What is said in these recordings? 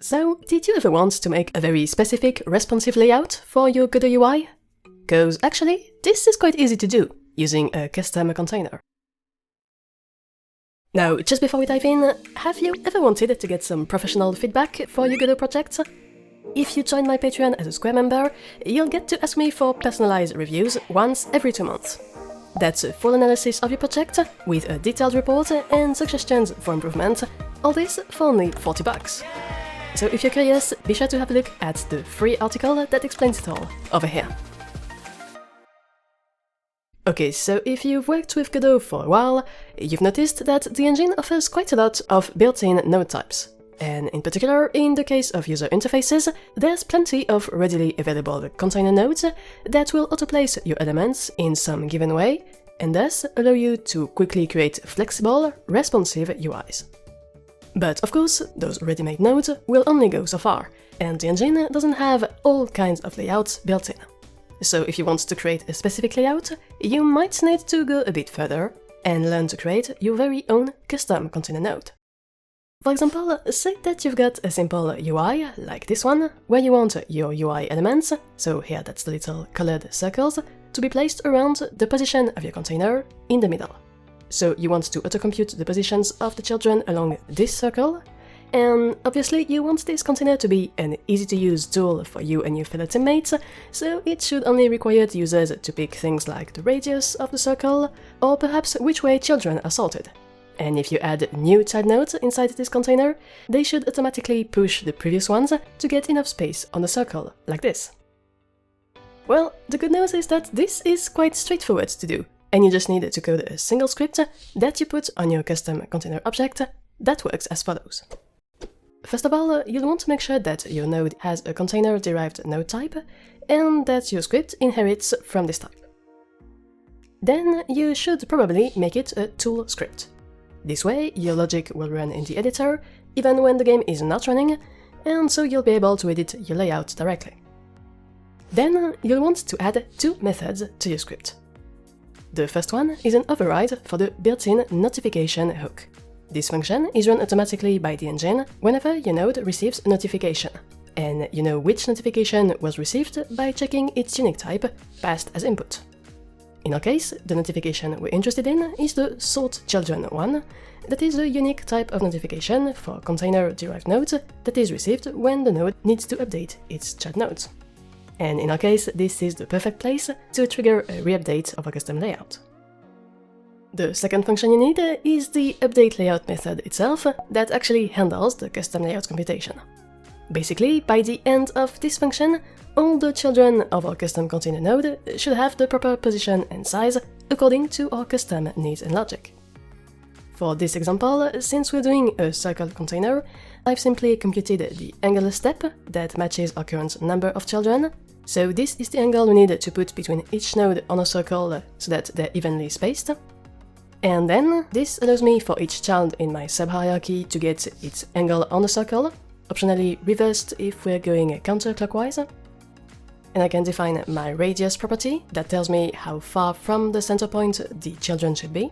So, did you ever want to make a very specific responsive layout for your Godot UI? Cause actually, this is quite easy to do, using a custom container. Now, just before we dive in, have you ever wanted to get some professional feedback for your Godot project? If you join my Patreon as a Square member, you'll get to ask me for personalized reviews once every 2 months. That's a full analysis of your project, with a detailed report and suggestions for improvement, all this for only $40. So if you're curious, be sure to have a look at the free article that explains it all, over here. Okay, so if you've worked with Godot for a while, you've noticed that the engine offers quite a lot of built-in node types. And in particular, in the case of user interfaces, there's plenty of readily available container nodes that will autoplace your elements in some given way, and thus allow you to quickly create flexible, responsive UIs. But of course, those ready-made nodes will only go so far, and the engine doesn't have all kinds of layouts built in. So if you want to create a specific layout, you might need to go a bit further and learn to create your very own custom container node. For example, say that you've got a simple UI, like this one, where you want your UI elements, so here that's the little colored circles, to be placed around the position of your container in the middle. So you want to autocompute the positions of the children along this circle, and obviously you want this container to be an easy-to-use tool for you and your fellow teammates, so it should only require the users to pick things like the radius of the circle, or perhaps which way children are sorted. And if you add new child nodes inside this container, they should automatically push the previous ones to get enough space on the circle, like this. Well, the good news is that this is quite straightforward to do, and you just need to code a single script that you put on your custom container object that works as follows. First of all, you'll want to make sure that your node has a container-derived node type, and that your script inherits from this type. Then you should probably make it a tool script. This way, your logic will run in the editor, even when the game is not running, and so you'll be able to edit your layout directly. Then you'll want to add 2 methods to your script. The first one is an override for the built-in notification hook. This function is run automatically by the engine whenever your node receives a notification, and you know which notification was received by checking its unique type passed as input. In our case, the notification we're interested in is the sort children one, that is a unique type of notification for container-derived nodes that is received when the node needs to update its child nodes. And in our case, this is the perfect place to trigger a re-update of a custom layout. The second function you need is the update layout method itself that actually handles the custom layout computation. Basically, by the end of this function, all the children of our custom container node should have the proper position and size according to our custom needs and logic. For this example, since we're doing a circle container, I've simply computed the angular step that matches our current number of children, so this is the angle we need to put between each node on a circle so that they're evenly spaced. And then this allows me for each child in my sub-hierarchy to get its angle on the circle, optionally reversed if we're going counterclockwise. And I can define my radius property that tells me how far from the center point the children should be.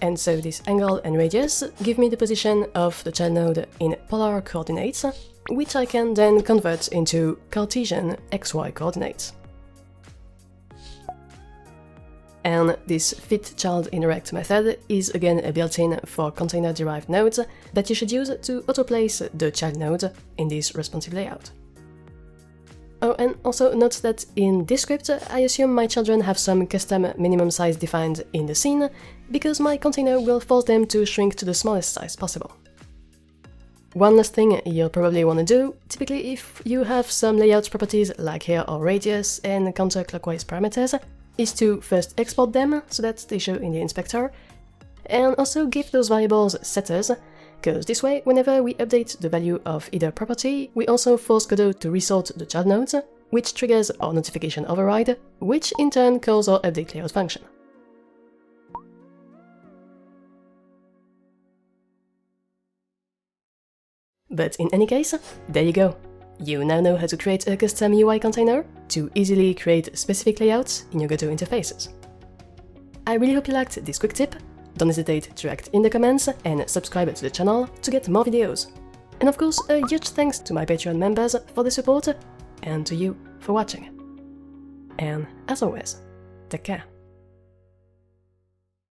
And so this angle and radius give me the position of the child node in polar coordinates, which I can then convert into Cartesian XY coordinates. And this fitChildInRect method is again a built-in for container-derived nodes that you should use to autoplace the child node in this responsive layout. Oh, and also note that in this script, I assume my children have some custom minimum size defined in the scene, because my container will force them to shrink to the smallest size possible. One last thing you'll probably want to do, typically if you have some layout properties like here or radius and counterclockwise parameters, is to first export them so that they show in the inspector, and also give those variables setters, because this way, whenever we update the value of either property, we also force Godot to resort the child nodes, which triggers our notification override, which in turn calls our update layout function. But in any case, there you go. You now know how to create a custom UI container to easily create specific layouts in your Godot interfaces. I really hope you liked this quick tip. Don't hesitate to react in the comments and subscribe to the channel to get more videos. And of course, a huge thanks to my Patreon members for the support, and to you for watching. And as always, take care.